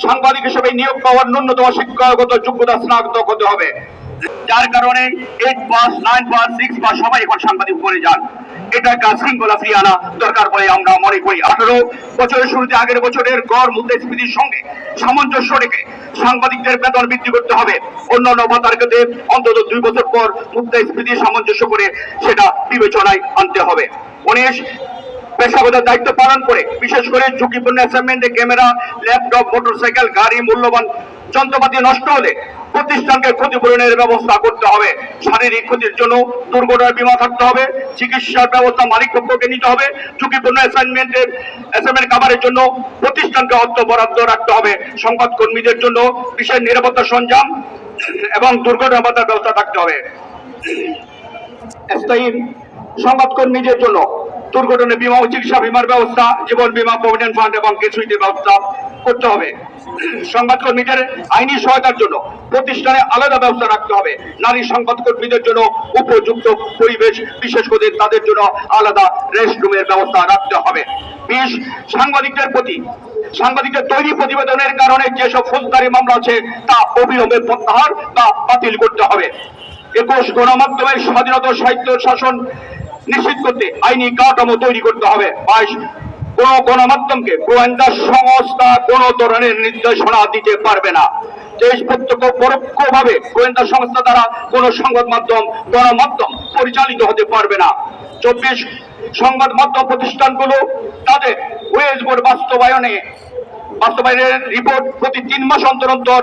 সাংবাদিক হিসেবে নিয়োগ পাওয়ার ন্যূনতম শিক্ষাগত যোগ্যতা স্নাতক হতে হবে। যার কারণে 8 পাস, 9 পাস, 6 পাস সবাই এখন সাংবাদিক বনে যান। এটা একটা শৃঙ্খলা ফিরিয়ে আনা দরকার বলে আমরা মনে করি। 18 বছরের শুরুতে আগের বছরের গড় মুদ্রাস্ফীতির সঙ্গে সামঞ্জস্য রেখে সাংবাদিকদের বেতন বৃদ্ধি করতে হবে। অন্যান্য ভাতার ক্ষেত্রে অন্তত 2 বছর পর মুদ্রাস্ফীতির সামঞ্জস্য করে সেটা বিবেচনায় আনতে হবে। 19 পেশাগত দায়িত্ব পালন করে বিশেষ করে ঝুঁকিপূর্ণ অ্যাসাইনমেন্টে ক্যামেরা, ল্যাপটপ, মোটরসাইকেল, গাড়ি, মূল্যবান যন্ত্রপাতি নষ্ট হলে প্রতিষ্ঠানকে ক্ষতিপূরণের ব্যবস্থা করতে হবে। শারীরিক ক্ষতির জন্য দুর্ঘটনা বীমা থাকতে হবে। চিকিৎসার ব্যবস্থা মালিক পক্ষকে নিতে হবে। ঝুঁকিপূর্ণ অ্যাসাইনমেন্ট কাভারের জন্য প্রতিষ্ঠানকে অর্থ বরাদ্দ রাখতে হবে। সংবাদ কর্মীদের জন্য বিশেষ নিরাপত্তা সরঞ্জাম এবং দুর্ঘটনা ভাতার ব্যবস্থা থাকতে হবে। স্থায়ী সংবাদ কর্মীদের জন্য দুর্ঘটনা বীমা ও চিকিৎসা বীমার ব্যবস্থা, জীবন বীমা, প্রভিডেন্ট ফান্ড এবং গ্র্যাচুইটির ব্যবস্থা করতে হবে। সংবাদ কর্মীদের আইনি সহায়তার জন্য প্রতিষ্ঠানে আলাদা ব্যবস্থা রাখতে হবে। নারী সংবাদ কর্মীদের জন্য উপযুক্ত পরিবেশ, বিশেষ করে তাদের জন্য আলাদা রেস্টরুমের ব্যবস্থা রাখতে হবে। 20 সাংবাদিকদের তৈরি প্রতিবেদনের কারণে যেসব ফৌজদারি মামলা আছে তা অবিলম্বে প্রত্যাহার বা বাতিল করতে হবে। 21 গণমাধ্যমের স্বাধীনতা, সাহিত্য শাসন নিশ্চিত করতে আইনি কাঠামো তৈরি করতে হবে। 22 কোন গণমাধ্যমকে গোয়েন্দা সংস্থা কোন ধরনের নির্দেশনা দিতে পারবে না। দেশ প্রত্যক্ষ পরোক্ষভাবে গোয়েন্দা সংস্থা দ্বারা কোন সংবাদ মাধ্যম গণমাধ্যম পরিচালিত হতে পারবে না। 24 সংবাদ মাধ্যম প্রতিষ্ঠানগুলো তাদের ওয়েজ বোর্ড বাস্তবায়নের রিপোর্ট প্রতি 3 মাস অন্তর অন্তর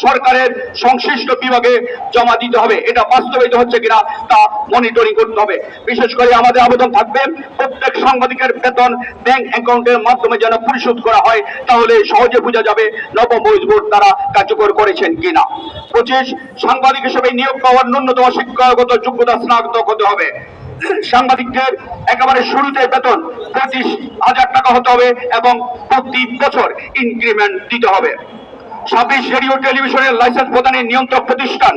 সরকারের সংশ্লিষ্ট বিভাগে জমা দিতে হবে। এটা বাস্তবায়িত হচ্ছে কিনা তা মনিটরিং করতে হবে। বিশেষ করে আমাদের আবেদন থাকবে প্রত্যেক সাংবাদিকের বেতন ব্যাংক অ্যাকাউন্টের মাধ্যমে যেন পরিশোধ করা হয়, তাহলে সহজে বোঝা যাবে নবম ওয়েজ বোর্ড তারা কার্যকর করেছেন কিনা। 25 সাংবাদিক হিসেবে নিয়োগ পাওয়ার ন্যূনতম শিক্ষাগত যোগ্যতা স্নাতক হতে হবে। সাংবাদিকদের একেবারে শুরুতে বেতন 25,000 টাকা হতে হবে এবং প্রতি বছর ইনক্রিমেন্ট দিতে হবে। 26 রেডিও টেলিভিশনের লাইসেন্স প্রদানের নিয়ন্ত্রক প্রতিষ্ঠান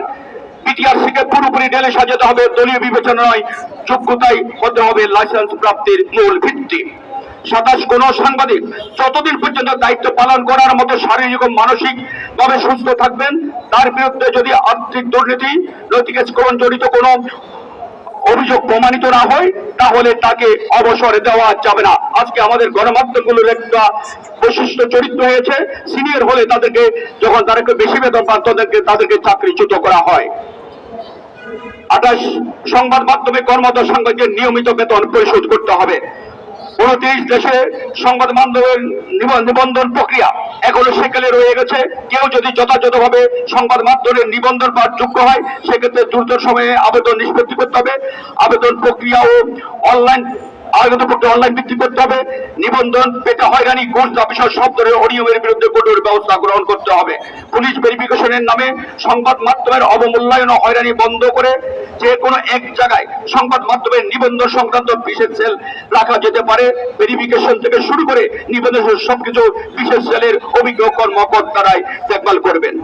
বিটিআরসিকে পুরোপুরি ঢেলে সাজাতে হবে। দলীয় বিবেচনা নয়, যোগ্যতাই হতে হবে লাইসেন্স প্রাপ্তির মূল ভিত্তি। 27 কোন সাংবাদিক যতদিন পর্যন্ত দায়িত্ব পালন করার মতো শারীরিক ও মানসিক ভাবে সুস্থ থাকবেন, তার বিরুদ্ধে যদি আর্থিক দুর্নীতি, নৈতিক স্খলন জড়িত কোনো অভিযোগ প্রমাণিত না হয়, তাহলে তাকে অবসর দেওয়া যাবে না। আজকে আমাদের গণমাধ্যমগুলোর একটা বৈশিষ্ট্য চরিত্র হয়েছে, সিনিয়র হলে তাদেরকে যখন তাদেরকে বেশি বেতন পান তাদেরকে চাকরিচ্যুত করা হয়। 28 সংবাদ মাধ্যমে কর্মরত সাংবাদিকদের নিয়মিত বেতন পরিশোধ করতে হবে। 29 দেশে সংবাদ মাধ্যমের নিবন্ধন প্রক্রিয়া এখনো সেকেলে রয়ে গেছে। কেউ যদি যথাযথভাবে সংবাদ মাধ্যমের নিবন্ধন পাওয়ার যোগ্য হয়, সেক্ষেত্রে দ্রুত সময়ে আবেদন নিষ্পত্তি করতে হবে। আবেদন প্রক্রিয়া ও অনলাইন ভিত্তি করতে হবে। নিবন্ধন পেতে হয়রানি, ঘুষ বিষয় সব ধরনের অনিয়মের বিরুদ্ধে কঠোর ব্যবস্থা গ্রহণ করতে হবে। পুলিশ ভেরিফিকেশনের নামে সংবাদ মাধ্যমের অবমূল্যায়ন ও হয়রানি বন্ধ করে যে কোনো এক জায়গায় সংবাদ মাধ্যমের নিবন্ধন সংক্রান্ত বিশেষ সেল রাখা যেতে পারে। ভেরিফিকেশন থেকে শুরু করে নিবন্ধন সবকিছু বিশেষ সেলের অভিজ্ঞ কর্মকর্তারাই দেখভাল করবেন।